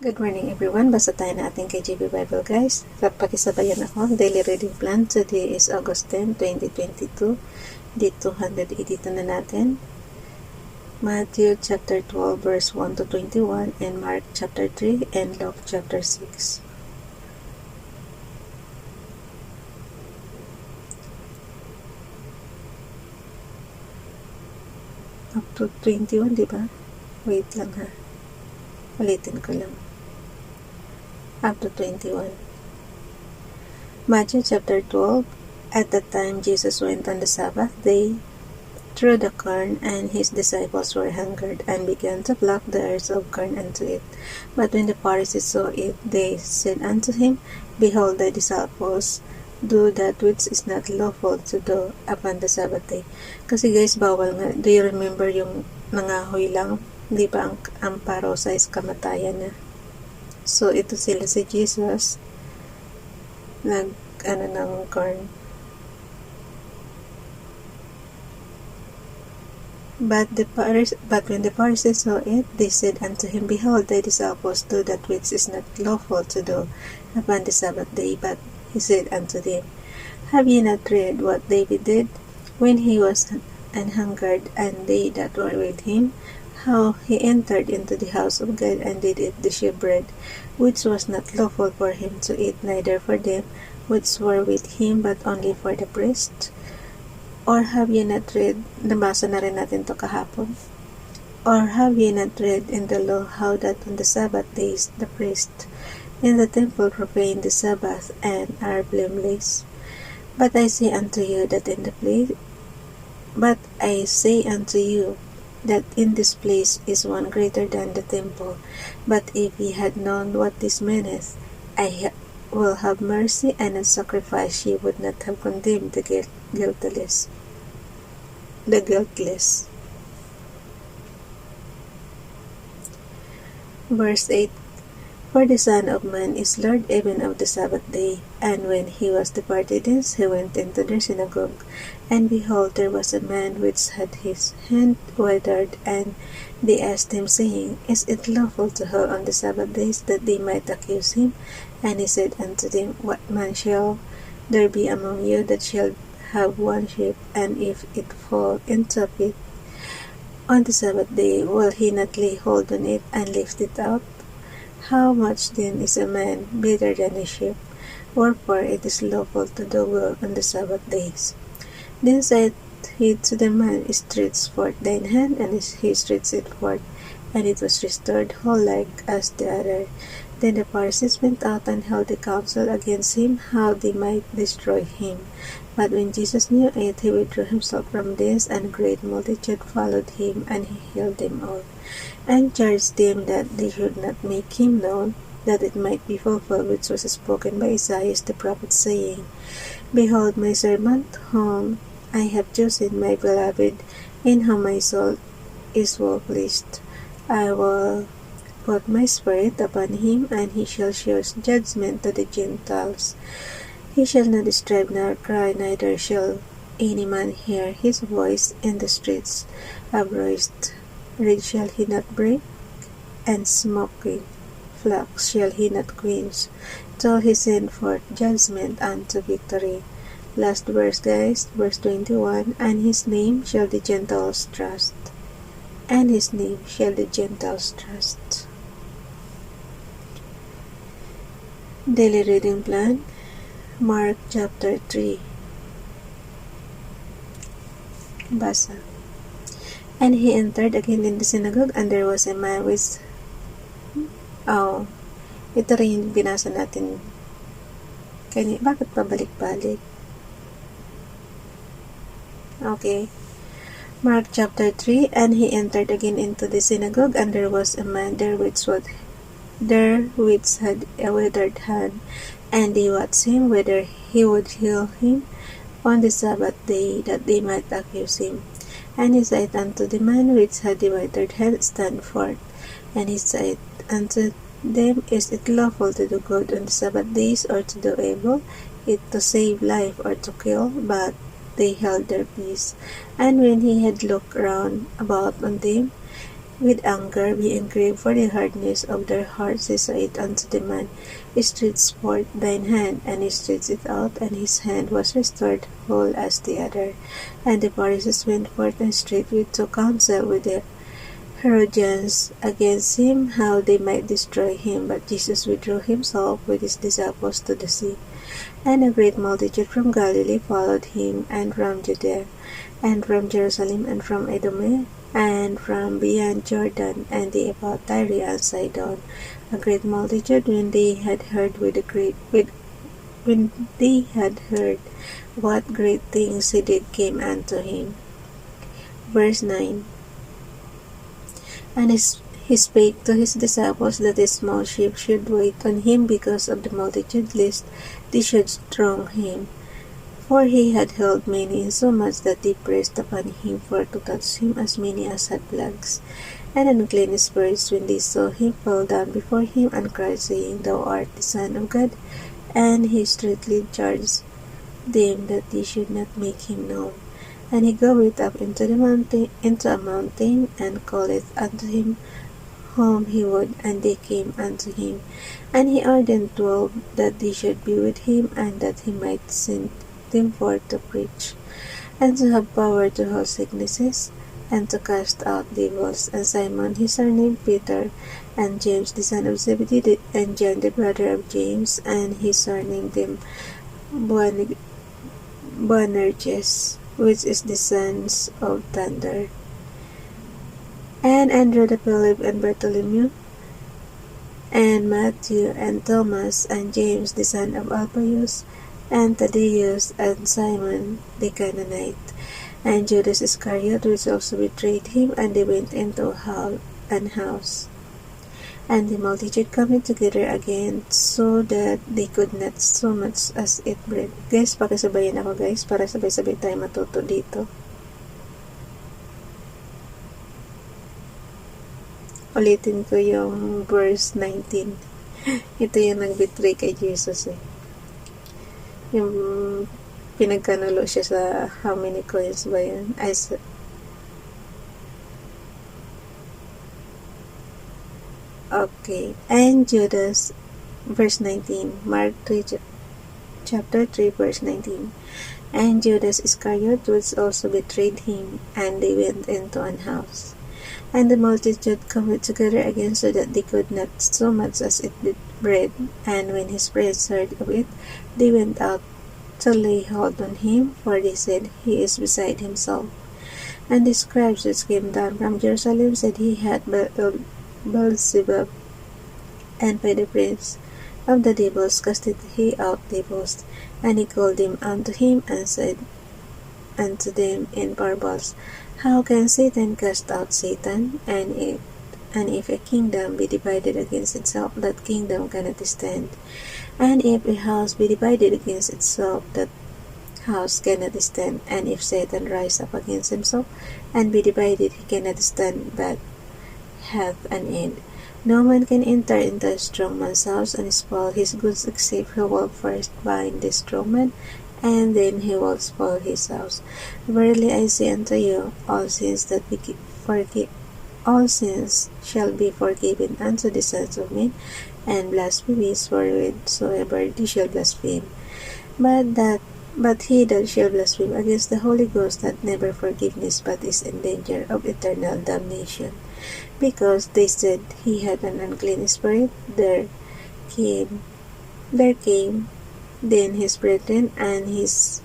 Good morning everyone. Basa tayo na ating KJB Bible guys. Pakisabayan ako. Daily reading plan. Today is August 10, 2022. Day 282 na natin. Matthew chapter 12 verse 1 to 21 and Mark chapter 3 and Luke chapter 6. Up to 21, diba? Wait lang ha. Ulitin ko lang. Up to 21. Matthew chapter 12. At that time Jesus went on the Sabbath day through the corn, and his disciples were hungered, and began to pluck the ears of corn and to eat. But when the Pharisees saw it, they said unto him, Behold, thy disciples do that which is not lawful to do upon the Sabbath day. Kasi guys, bawal nga. Do you remember yung nangahoy lang? Di ba ang parusa is kamatayan na? So, ito sila si Jesus ng corn. But when the Pharisees saw it, they said unto him, Behold, thy disciples do that which is not lawful to do upon the Sabbath day. But he said unto them, Have ye not read what David did when he was an hungered, and they that were with him, how he entered into the house of God, and did eat the shewbread, which was not lawful for him to eat, neither for them which were with him, but only for the priest? Or have ye not read, nabasa na rin natin to kahapon, or have ye not read in the law how that on the Sabbath days the priests in the temple profane the Sabbath, and are blameless? But I say unto you that in this place is one greater than the temple. But if ye had known what this meaneth, I will have mercy and not sacrifice, ye would not have condemned the guiltless. Verse 8. For the Son of Man is Lord even of the Sabbath day. And when he was departed thence, he went into the synagogue. And behold, there was a man which had his hand withered, and they asked him, saying, Is it lawful to heal on the Sabbath days, that they might accuse him? And he said unto them, What man shall there be among you that shall have one sheep, and if it fall into a pit on the Sabbath day, will he not lay hold on it and lift it out? How much then is a man better than a sheep? Wherefore it is lawful to do well on the Sabbath days. Then said he to the man, Stretch forth thine hand, and he stretched it forth, and it was restored whole like as the other. Then the Pharisees went out and held a council against him, how they might destroy him. But when Jesus knew it, he withdrew himself from this, and a great multitude followed him, and he healed them all, and charged them that they should not make him known, that it might be fulfilled which was spoken by Isaiah the prophet, saying, Behold my servant, whom I have chosen, my beloved, in whom my soul is well pleased. I will put my spirit upon him, and he shall show judgment to the Gentiles. He shall not strive nor cry, neither shall any man hear his voice in the streets. A bruised reed shall he not break, and smoking flax shall he not quench, till he send forth judgment unto victory. Last verse guys, verse 21, and his name shall the Gentiles trust. And his name shall the Gentiles trust. Daily reading plan. Mark chapter 3. Basa. And he entered again in the synagogue, and there was a man with... ito rin yung binasa natin. Bakit pabalik-balik? Okay. Mark chapter 3. And he entered again into the synagogue, and there was a man there which had a withered hand, and they watched him whether he would heal him on the Sabbath day, that they might accuse him. And he said unto the man which had the withered hand, Stand forth. And he said unto them, Is it lawful to do good on the Sabbath days, or to do evil, it to save life, or to kill? But they held their peace. And when he had looked round about on them, with anger, being grieved for the hardness of their hearts, he said unto the man, Stretch forth thine hand. And he stretched it out, and his hand was restored whole as the other. And the Pharisees went forth and straightway took counsel with the Herodians against him, how they might destroy him. But Jesus withdrew himself with his disciples to the sea. And a great multitude from Galilee followed him, and from Judea, and from Jerusalem, and from Idumea, and from beyond Jordan, and the about Tyre and Sidon. A great multitude, when they had heard what great things he did, came unto him. Verse 9. And he spake to his disciples that a small ship should wait on him because of the multitude, lest they should throng him. For he had held many, insomuch that they pressed upon him for to touch him, as many as had plagues. And unclean spirits, when they saw him, fell down before him, and cried, saying, Thou art the Son of God. And he straitly charged them that they should not make him known. And he goeth up into a mountain, and calleth unto him whom he would, and they came unto him. And he ordained 12 that they should be with him, and that he might send them forth to preach, and to have power to heal sicknesses, and to cast out devils. And Simon his surname Peter, and James the son of Zebedee, and John the brother of James, and he surnamed them Boanerges, which is the sons of thunder. And Andrew the Philip, and Bartholomew, and Matthew, and Thomas, and James the son of Alphaeus, and Thaddeus, and Simon the Canaanite, and Judas Iscariot, which also betrayed him. And they went into an house. And the multitude coming together again, so that they could not so much as eat bread. Guys, pakisabayan ako guys, para sabay-sabay tayo matuto dito. Ulitin ko yung verse 19. Ito yung nag-betray kay Jesus eh. Yung pinagkanulo siya sa how many coins ba yun? Okay. And Judas, verse 19. Mark 3, chapter 3, verse 19. And Judas Iscariot, which also betrayed him, and they went into an house. And the multitude come together again, so that they could not so much as eat bread. And when his friends heard of it, they went out to lay hold on him, for they said, He is beside himself. And the scribes which came down from Jerusalem said, He had Beelzebub, and by the prince of the devils casted he out devils. And he called them unto him, and said unto them in parables, How can Satan cast out Satan? And if a kingdom be divided against itself, that kingdom cannot stand. And if a house be divided against itself, that house cannot stand. And if Satan rise up against himself, and be divided, he cannot stand, but hath an end. No man can enter into a strong man's house and spoil his goods, except he will first bind the strong man, and then he will spoil his house. Verily I say unto you, all sins shall be forgiven unto the sons of men, and blasphemies wherewithsoever they shall blaspheme. But he that shall blaspheme against the Holy Ghost hath never forgiveness, but is in danger of eternal damnation. Because they said he had an unclean spirit, there came then his brethren and his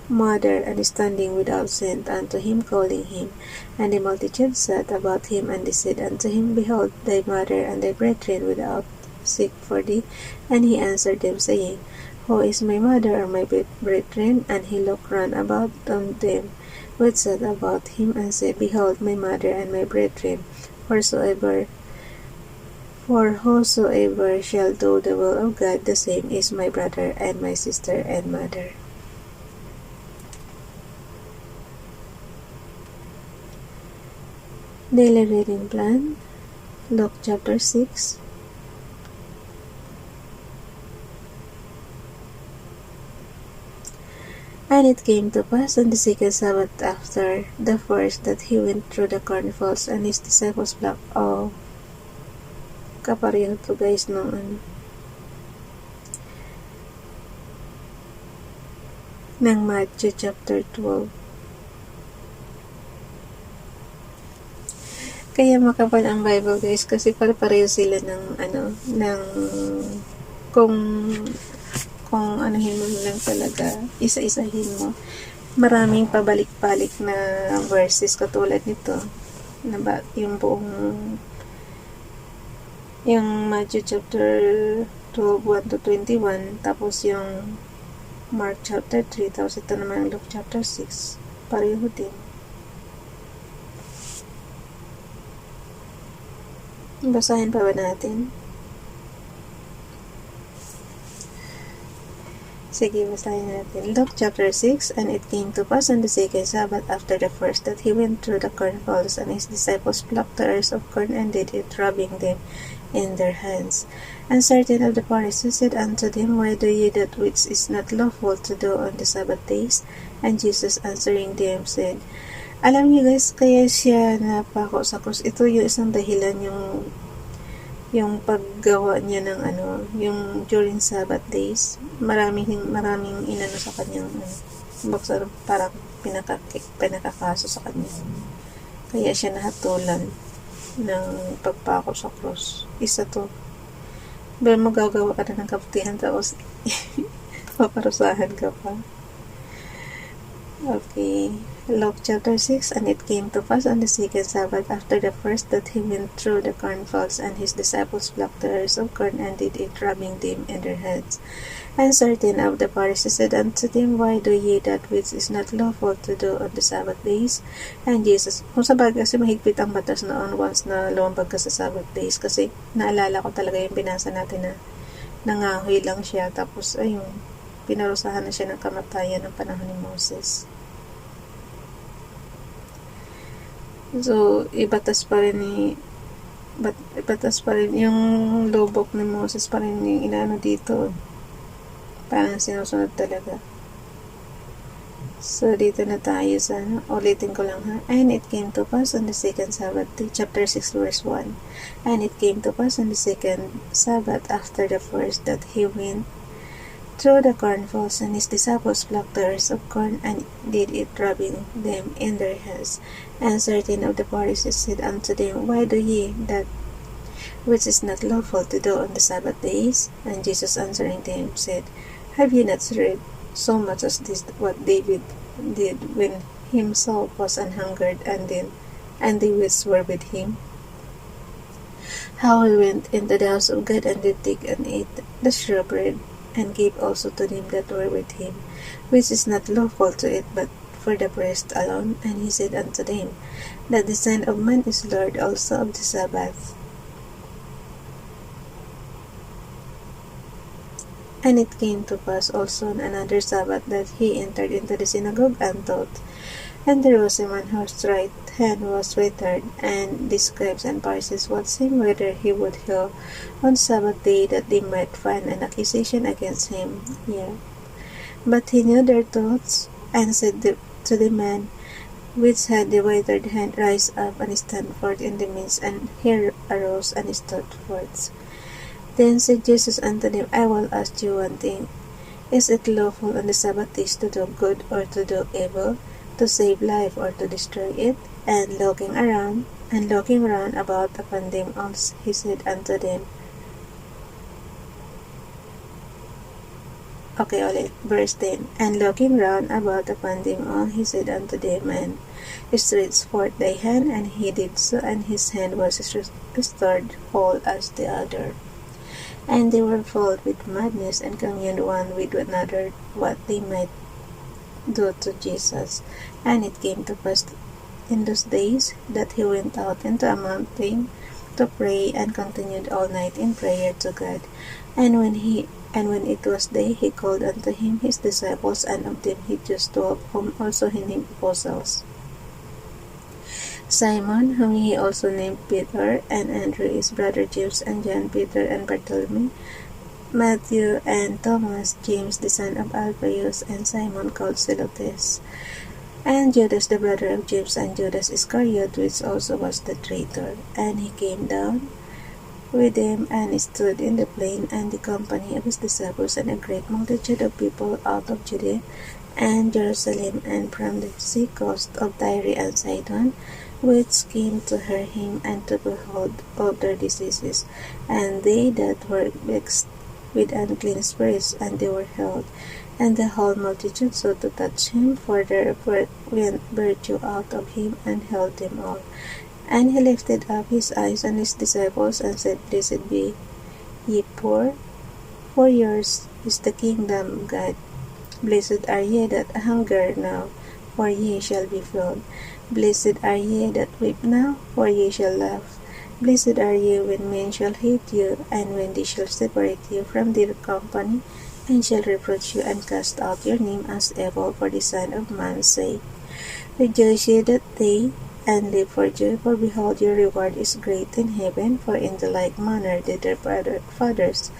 mother, and standing without, sent unto him, calling him. And the multitude sat about him, and they said unto him, Behold, thy mother and thy brethren without seek for thee. And he answered them, saying, Who is my mother or my brethren? And he looked round about on them which sat about him, and said, Behold, my mother and my brethren, for whosoever shall do the will of God, the same is my brother and my sister and mother. Daily reading plan, Luke chapter 6. And it came to pass on the second Sabbath after the first that he went through the carnivals, and his disciples flocked. Oh, kapareho to guys nung ng Matthew chapter 12. Kaya makapal ang Bible guys kasi pare-pareho sila ng ng kung anuhin mo lang talaga, isa-isahin mo. Maraming pabalik-balik na verses katulad nito. Na ba, yung Matthew chapter 12, 1 to 21, tapos yung Mark chapter 3, tapos ito naman Luke chapter 6. Pareho din. Basahin pa ba natin? Sige, basahin natin. Luke chapter 6, And it came to pass on the second Sabbath after the first that he went through the cornfields, and his disciples plucked the ears of corn and did it, rubbing them in their hands. And certain of the Pharisees said unto them, Why do ye that which is not lawful to do on the Sabbath days? And Jesus answering them said, Alam niyo guys, kaya siya napako sa krus. Ito yung isang dahilan yung paggawa niya ng yung during Sabbath days. Maraming inano sa kanyang baksa, parang pinakakaso sa kanya. Kaya siya nahatulan ng pagpako sa krus. Isa to. Pero magagawa ka na ng kabutihan tapos paparusahan ka pa. Okay. Luke chapter 6, And it came to pass on the second Sabbath after the first that he went through the cornfields, and his disciples plucked the ears of corn and did it, rubbing them in their hands. And certain of the Pharisees said unto them, Why do ye that which is not lawful to do on the Sabbath days? And Jesus, kung sabagay kasi mahigpit ang batas noon once na lumabag ka sa Sabbath days, kasi naalala ko talaga yung binasa natin na nangahoy lang siya, tapos ayun, pinarusahan na siya ng kamatayan ng panahon ni Moses. So, ibatas pa rin yung lobok ni Moses pa rin yung inaano dito. Parang sinusunod talaga. So, dito na tayo sa ulitin ko lang ha. And it came to pass on the second Sabbath, chapter 6 verse 1. And it came to pass on the second Sabbath after the first that he went through the cornfields, and his disciples plucked the ears of corn and did it, rubbing them in their hands. And certain of the Pharisees said unto them, Why do ye that which is not lawful to do on the Sabbath days? And Jesus answering them said, Have ye not read so much as this what David did when himself was an hungered, and they which were with him? How he went into the house of God, and did take and ate the shewbread, and gave also to them that were with him, which is not lawful to eat, but for the priest alone. And he said unto them, that the Son of Man is Lord also of the Sabbath. And it came to pass also on another Sabbath that he entered into the synagogue and taught. And there was a man whose right hand was withered, and the scribes and Pharisees watched him whether he would heal on Sabbath day, that they might find an accusation against him. Yeah. But he knew their thoughts, and said to the man which had the withered hand, Rise up and stand forth in the midst. And he arose and stood forth. Then said Jesus unto them, I will ask you one thing. Is it lawful on the Sabbath days to do good or to do evil, to save life or to destroy it? And looking round about upon them all, he said unto them, Okay, ulit, verse 10. And looking round about upon them all, he said unto them, And stretch forth thy hand, and he did so, and his hand was restored whole as the other. And they were filled with madness, and communed one with another what they might do to Jesus. And it came to pass in those days that he went out into a mountain to pray, and continued all night in prayer to God. And when it was day, he called unto him his disciples, and of them he chose 12, whom also he named apostles: Simon, whom he also named Peter, and Andrew his brother James, and John, Peter, and Bartholomew, Matthew and Thomas, James the son of Alphaeus, and Simon called Zelotes, and Judas the brother of James, and Judas Iscariot, which also was the traitor. And he came down with them, and stood in the plain, and the company of his disciples, and a great multitude of people out of Judea and Jerusalem, and from the sea coast of Tyre and Sidon, which came to hear him, and to behold of their diseases. And they that were vexed with unclean spirits, and they were healed. And the whole multitude sought to touch him, for there went virtue out of him, and healed them all. And he lifted up his eyes on his disciples, and said, Blessed be ye poor, for yours is the kingdom of God. Blessed are ye that hunger now, for ye shall be filled. Blessed are ye that weep now, for ye shall laugh. Blessed are ye when men shall hate you, and when they shall separate you from their company, and shall reproach you, and cast out your name as evil for the Son of Man's sake. Rejoice ye that day, and live for joy, for behold, your reward is great in heaven, for in the like manner did their fathers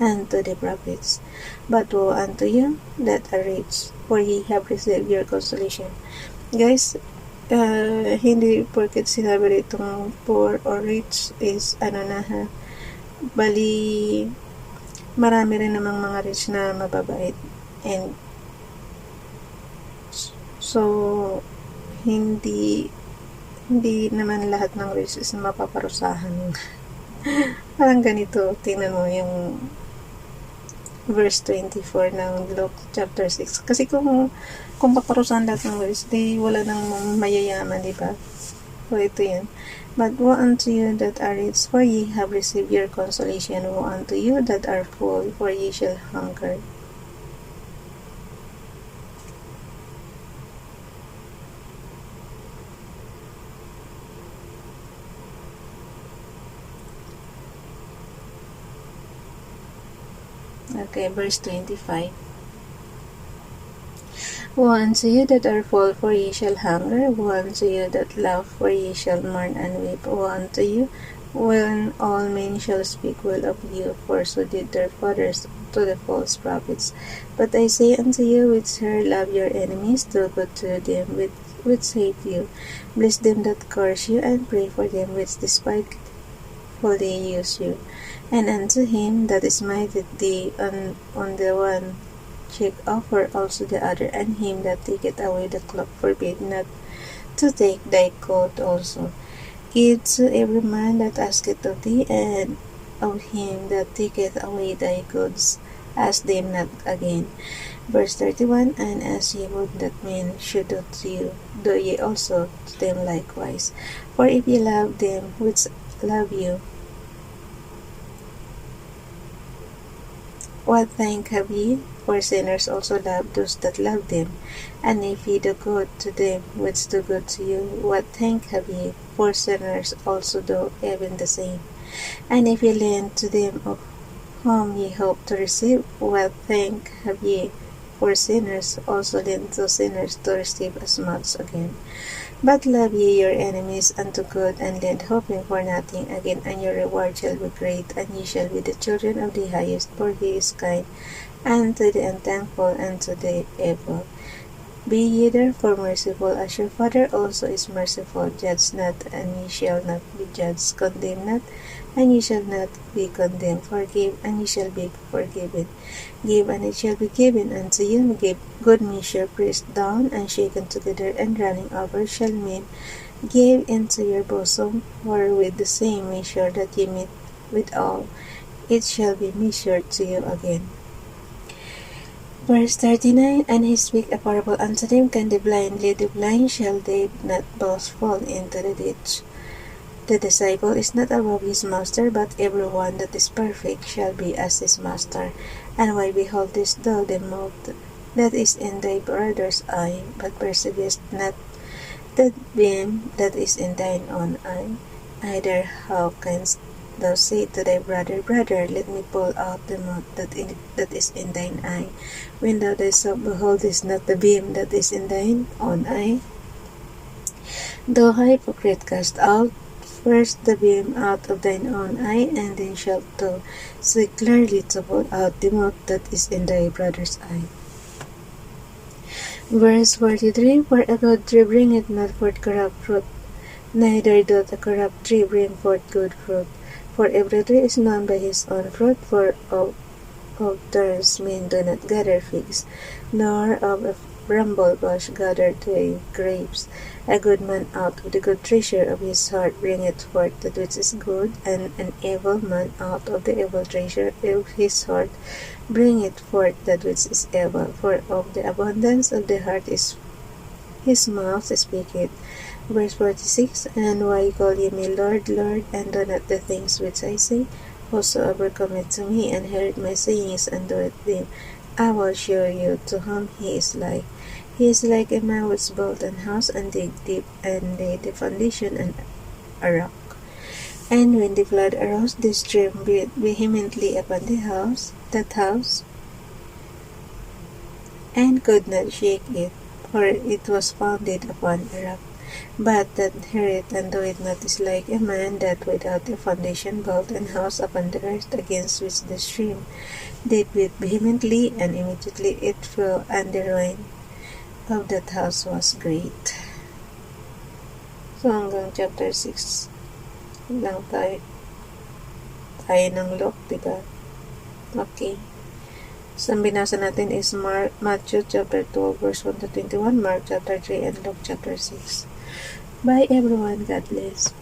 unto the prophets. But woe unto you that are rich, for ye have received your consolation. Guys, hindi porket sinabi itong poor or rich is bali marami rin namang mga rich na mababait, and so hindi naman lahat ng rich is mapaparusahan. Parang ganito, tingnan mo yung verse 24 ng Luke chapter 6. Kasi kung paparusahan lahat ng rich, di wala nang mayayaman, di ba? So ito yun. But woe unto you that are rich, for ye have received your consolation. Woe unto you that are full, for ye shall hunger. Okay, verse 25. Woe unto you that are full, for ye shall hunger. Woe unto you that laugh, for ye shall mourn and weep. Woe unto you when all men shall speak well of you, for so did their fathers to the false prophets. But I say unto you which hear, love your enemies, do good to them which hate you, bless them that curse you, and pray for them which despitefully use you. And unto him that smiteth thee on the one cheek offer also the other, and him that taketh away the cloak forbid not to take thy coat also. Give to every man that asketh of thee, and of him that taketh away thy goods ask them not again. Verse 31. And as ye would that men should do to you, do ye also to them likewise. For if ye love them which love you, what thank have ye? For sinners also love those that love them. And if ye do good to them which do good to you, what thank have ye? For sinners also do even the same. And if ye lend to them of whom ye hope to receive, what thank have ye? For sinners also lend to sinners to receive as much again. But love ye your enemies, and do good, and lend, hoping for nothing again, and your reward shall be great, and ye shall be the children of the highest, for he is kind unto the unthankful and to the evil. Be ye therefore merciful, as your Father also is merciful. Judge not, and ye shall not be judged. Condemn not, and ye shall not be condemned. Forgive, and ye shall be forgiven. Give, and it shall be given unto you. Give good measure, pressed down, and shaken together, and running over, shall men give into your bosom. For with the same measure that ye meet withal, it shall be measured to you again. Verse 39. And he spake a parable unto them, Can the blind lead the blind? Shall they not both fall into the ditch? The disciple is not above his master, but every one that is perfect shall be as his master. And why beholdest thou the mote that is in thy brother's eye, but perceivest not the beam that is in thine own eye? Either how canst thou say to thy brother, Brother, let me pull out the mote that is in thine eye, when thou thyself beholdest not the beam that is in thine own eye? Thou hypocrite, cast out first the beam out of thine own eye, and then shalt thou see clearly to put out the mote that is in thy brother's eye. Verse 43, For a good tree bringeth not forth corrupt fruit, neither doth a corrupt tree bring forth good fruit. For every tree is known by his own fruit, for of tares men do not gather figs, nor of a bramble bush gather they grapes. A good man out of the good treasure of his heart bringeth forth that which is good, and an evil man out of the evil treasure of his heart bringeth forth that which is evil. For of the abundance of the heart is his mouth speaketh. Verse 46, And why call ye me Lord, Lord, and do not the things which I say? Whosoever cometh to me, and heareth my sayings, and doeth them, I will show you to whom he is like. He is like a man which built an house, and dig deep, and laid the foundation on a rock. And when the flood arose, the stream beat vehemently upon that house, and could not shake it, for it was founded upon a rock. But that heareth and doeth not is like a man that without a foundation built an house upon the earth, against which the stream did beat vehemently, and immediately it fell, and the ruin of that house was great. So hanggang chapter 6 lang tayo ng Luke, diba? Okay. So, ang binasa natin is Matthew chapter 2 verse 1 to 21, Mark chapter 3, and Luke chapter 6. Bye everyone. God bless.